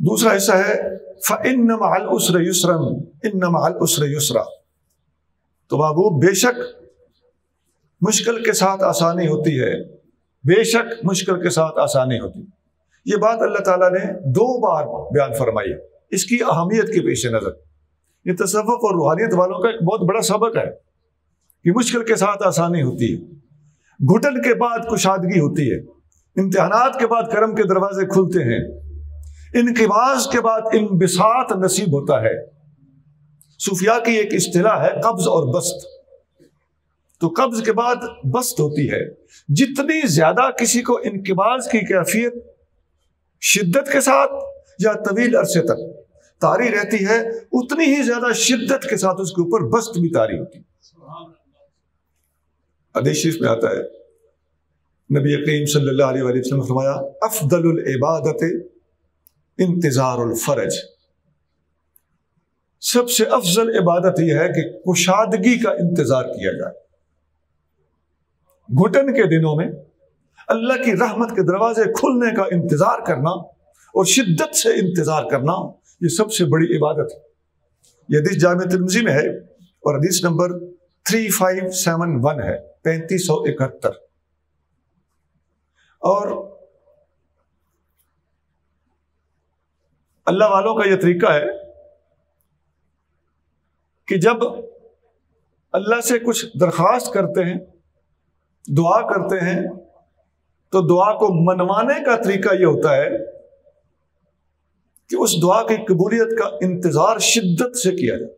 دوسرا حصہ ہے فَإِنَّ مَعَ الْعُسْرِ يُسْرًا إِنَّ مَعَ الْعُسْرِ يُسْرًا، تو محبوب بے شک مشکل کے ساتھ آسانی ہوتی ہے، بے شک مشکل کے ساتھ آسانی ہوتی ہے۔ یہ بات اللہ تعالیٰ نے 2 بار بیان فرمائی ہے، اس کی اہمیت کے پیش نظر۔ یہ تصوف اور روحانیت والوں کا ایک بہت بڑا سبق ہے کہ مشکل کے ساتھ آسانی ہوتی ہے، گھٹن کے بعد کشادگی ہوتی ہے، امتحانات کے بعد کرم کے دروازے کھلتے ہیں، انقباض کے بعد انبساط نصیب ہوتا ہے۔ صوفیاء کی ایک اصطلاح ہے قبض اور بسط، تو قبض کے بعد بسط ہوتی ہے۔ جتنی زیادہ کسی کو انقباض کی کیفیت شدت کے ساتھ یا طویل عرصے تک طاری رہتی ہے، اتنی ہی زیادہ شدت کے ساتھ اس کے اوپر بسط بھی طاری ہوتی ہے۔ حدیث شریف میں آتا ہے، نبی کریم صلی اللہ علیہ وآلہ وسلم نے فرمایا افضل العبادت انتظار الفرج، سب سے افضل عبادت یہ ہے کہ کشادگی کا انتظار کیا جائے۔ گھٹن کے دنوں میں اللہ کی رحمت کے دروازے کھلنے کا انتظار کرنا اور شدت سے انتظار کرنا، یہ سب سے بڑی عبادت ہے۔ یہ حدیث جامع ترمذی میں ہے اور حدیث نمبر 3571 ہے، 3571۔ اور اللہ والوں کا یہ طریقہ ہے کہ جب اللہ سے کچھ درخواست کرتے ہیں، دعا کرتے ہیں، تو دعا کو منوانے کا طریقہ یہ ہوتا ہے کہ اس دعا کی قبولیت کا انتظار شدت سے کیا جائے۔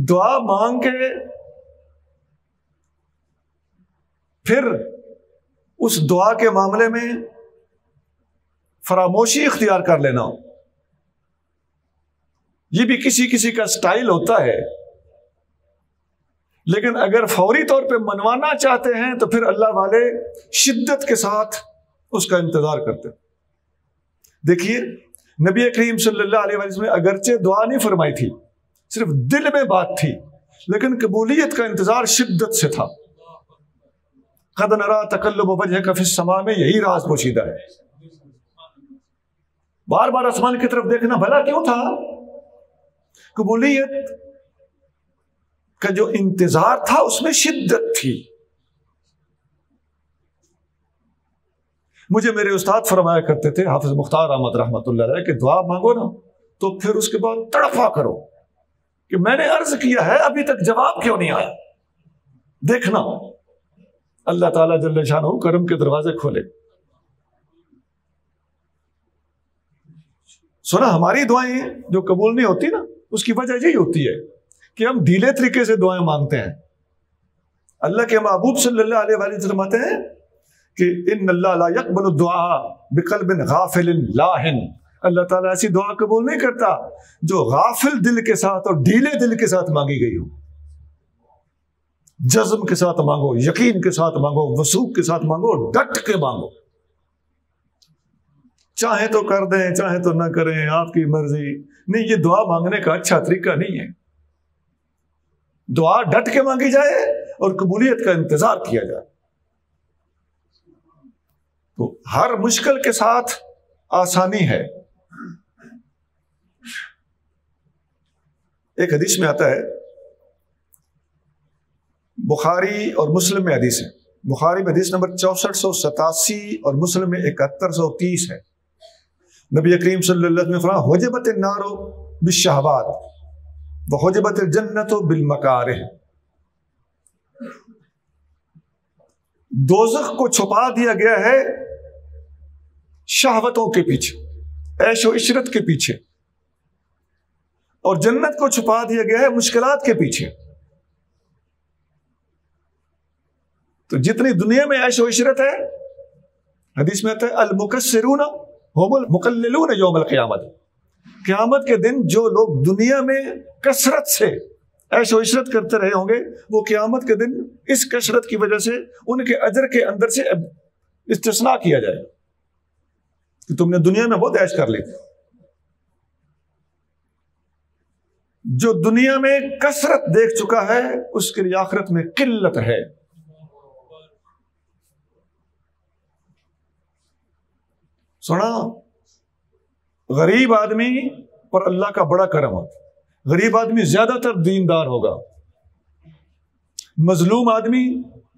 دعا مانگ کے پھر اس دعا کے معاملے میں فراموشی اختیار کر لینا، یہ بھی کسی کسی کا سٹائل ہوتا ہے، لیکن اگر فوری طور پہ منوانا چاہتے ہیں تو پھر اللہ والے شدت کے ساتھ اس کا انتظار کرتے ہیں۔ دیکھیے نبی کریم صلی اللہ علیہ وسلم نے اگرچہ دعا نہیں فرمائی تھی، صرف دل میں بات تھی، لیکن قبولیت کا انتظار شدت سے تھا۔ قد نرى تقلب وجهك في السماء میں یہی راز پوشیدہ ہے۔ بار بار آسمان کی طرف دیکھنا بھلا کیوں تھا؟ قبولیت کا جو انتظار تھا اس میں شدت تھی۔ مجھے میرے استاد فرمایا کرتے تھے حافظ مختار احمد رحمۃ اللہ علیہ کہ دعا مانگو نا تو پھر اس کے بعد تڑپا کرو کہ میں نے عرض کیا ہے ابھی تک جواب کیوں نہیں آیا۔ دیکھنا اللہ تعالیٰ جل شانہ کرم کے دروازے کھولے۔ سنا ہماری دعائیں جو قبول نہیں ہوتی نا، اس کی وجہ یہی ہوتی ہے کہ ہم ڈھیلے طریقے سے دعائیں مانگتے ہیں۔ اللہ کے محبوب صلی اللہ علیہ وآلہ وسلم آتے ہیں کہ ان اللہ لا يقبل الدعاء بقلب غافل لاہن، اللہ تعالیٰ ایسی دعا قبول نہیں کرتا جو غافل دل کے ساتھ اور ڈھیلے دل کے ساتھ مانگی گئی ہو۔ جزم کے ساتھ مانگو، یقین کے ساتھ مانگو، وثوق کے ساتھ مانگو، ڈٹ کے مانگو۔ چاہے تو کر دیں چاہے تو نہ کریں، آپ کی مرضی نہیں، یہ دعا مانگنے کا اچھا طریقہ نہیں ہے۔ دعا ڈٹ کے مانگی جائے اور قبولیت کا انتظار کیا جائے۔ تو ہر مشکل کے ساتھ آسانی ہے۔ ایک حدیث میں آتا ہے، بخاری اور مسلم میں حدیث ہے، بخاری میں حدیث نمبر 6487 اور مسلم میں 7130 ہے۔ نبی کریم صلی اللہ علیہ وسلم نے فرمایا حجبت النار بالشہوات وحجبت الجنت بالمکارہ، دوزخ کو چھپا دیا گیا ہے شہوتوں کے پیچھے، عیش و عشرت کے پیچھے، اور جنت کو چھپا دیا گیا ہے مشکلات کے پیچھے۔ تو جتنی دنیا میں عیش و عشرت ہے، حدیث میں آتا ہے المکسرون هم المقللون یوم القیامت، قیامت کے دن جو لوگ دنیا میں کثرت سے عیش و عشرت کرتے رہے ہوں گے، وہ قیامت کے دن اس کثرت کی وجہ سے ان کے اجر کے اندر سے استثناء کیا جائے کہ تم نے دنیا میں بہت عیش کر لی تھی۔ جو دنیا میں کثرت دیکھ چکا ہے اس کے لیے آخرت میں قلت ہے۔ سنا غریب آدمی پر اللہ کا بڑا کرم ہوتا، غریب آدمی زیادہ تر دیندار ہوگا، مظلوم آدمی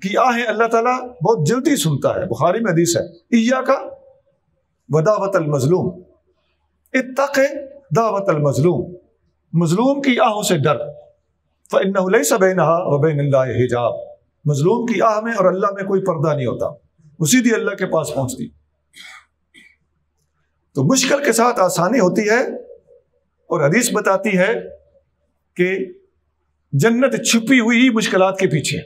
کی آہیں اللہ تعالیٰ بہت جلدی سنتا ہے۔ بخاری میں حدیث ہے، ایاک ودعوۃ المظلوم، اتق دعوۃ المظلوم، مظلوم کی آہوں سے ڈر، فإنہ لیس بینہا وبین اللہ حجاب، مظلوم کی آہ میں اور اللہ میں کوئی پردہ نہیں ہوتا، وہ سیدھی اللہ کے پاس پہنچتی۔ تو مشکل کے ساتھ آسانی ہوتی ہے، اور حدیث بتاتی ہے کہ جنت چھپی ہوئی ہی مشکلات کے پیچھے۔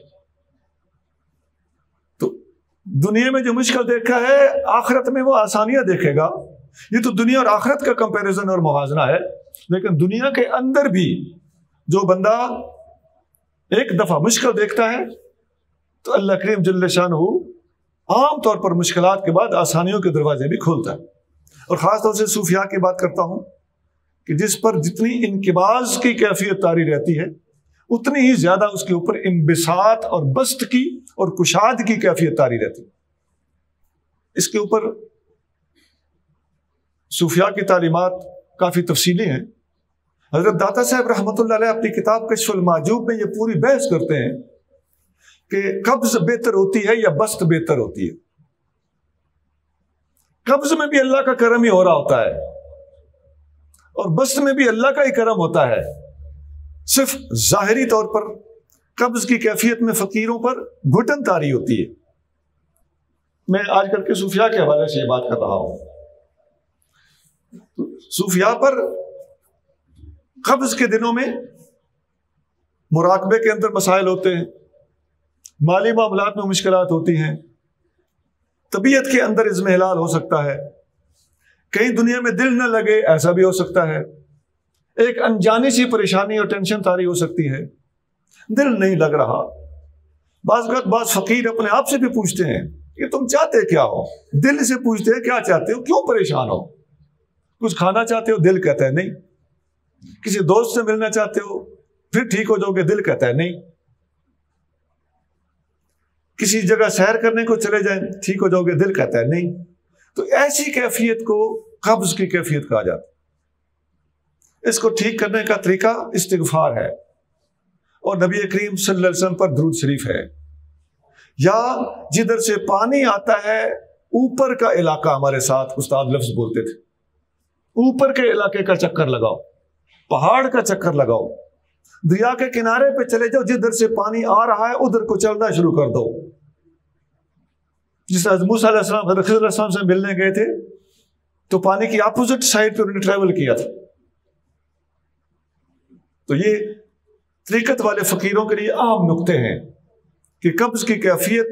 تو دنیا میں جو مشکل دیکھا ہے، آخرت میں وہ آسانیاں دیکھے گا۔ یہ تو دنیا اور آخرت کا کمپیریزن اور موازنہ ہے، لیکن دنیا کے اندر بھی جو بندہ ایک دفعہ مشکل دیکھتا ہے تو اللہ کریم جل شانہ عام طور پر مشکلات کے بعد آسانیوں کے دروازے بھی کھولتا ہے۔ اور خاص طور سے صوفیاء کی بات کرتا ہوں کہ جس پر جتنی انقباض کی کیفیت طاری رہتی ہے، اتنی ہی زیادہ اس کے اوپر انبساط اور بسط کی اور کشاد کی کیفیت طاری رہتی ہے۔ اس کے اوپر صوفیاء کی تعلیمات کافی تفصیلی ہیں۔ حضرت داتا صاحب رحمۃ اللہ علیہ اپنی کتاب کشف المحجوب میں یہ پوری بحث کرتے ہیں کہ قبض بہتر ہوتی ہے یا بسط بہتر ہوتی ہے۔ قبض میں بھی اللہ کا کرم ہی ہو رہا ہوتا ہے، اور بسط میں بھی اللہ کا ہی کرم ہوتا ہے، صرف ظاہری طور پر قبض کی کیفیت میں فقیروں پر گھٹن طاری ہوتی ہے۔ میں آج کل کے صوفیاء کے حوالے سے یہ بات کر رہا ہوں۔ صوفیاء پر قبض کے دنوں میں مراقبے کے اندر مسائل ہوتے ہیں، مالی معاملات میں مشکلات ہوتی ہیں، طبیعت کے اندر اضمحلال ہو سکتا ہے، کہیں دنیا میں دل نہ لگے ایسا بھی ہو سکتا ہے، ایک انجانی سی پریشانی اور ٹینشن طاری ہو سکتی ہے، دل نہیں لگ رہا۔ بعض فقیر اپنے آپ سے بھی پوچھتے ہیں کہ تم چاہتے کیا ہو؟ دل سے پوچھتے ہیں کیا چاہتے ہو، کیوں پریشان ہو؟ کچھ کھانا چاہتے ہو؟ دل کہتا ہے نہیں۔ کسی دوست سے ملنا چاہتے ہو؟ پھر ٹھیک ہو جاؤ گے، دل کہتا ہے نہیں۔ کسی جگہ سیر کرنے کو چلے جائیں، ٹھیک ہو جاؤ گے، دل کہتا ہے نہیں۔ تو ایسی کیفیت کو قبض کی کیفیت کہا جاتا ہے۔ اس کو ٹھیک کرنے کا طریقہ استغفار ہے، اور نبی کریم صلی اللہ علیہ وسلم پر درود شریف ہے، یا جدھر سے پانی آتا ہے اوپر کا علاقہ، ہمارے ساتھ استاد لفظ بولتے تھے، اوپر کے علاقے کا چکر لگاؤ، پہاڑ کا چکر لگاؤ، دریا کے کنارے پہ چلے جاؤ، جدھر سے پانی آ رہا ہے ادھر کو چلنا شروع کر دو۔ جس طرح موسیٰ علیہ السلام حضرت خضر علیہ السلام سے ملنے گئے تھے تو پانی کی اپوزٹ سائڈ پہ انہوں نے ٹریول کیا تھا۔ تو یہ طریقت والے فقیروں کے لیے عام نقطے ہیں کہ قبض کی کیفیت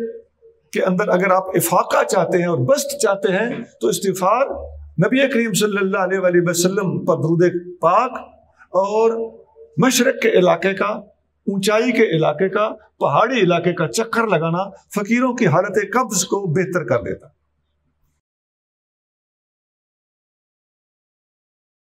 کے اندر اگر آپ افاقہ چاہتے ہیں اور بسط چاہتے ہیں تو استغفار، نبی کریم صلی اللہ علیہ وآلہ وسلم پر درود پاک، اور مشرق کے علاقے کا، اونچائی کے علاقے کا، پہاڑی علاقے کا چکر لگانا فقیروں کی حالت قبض کو بہتر کر دیتا۔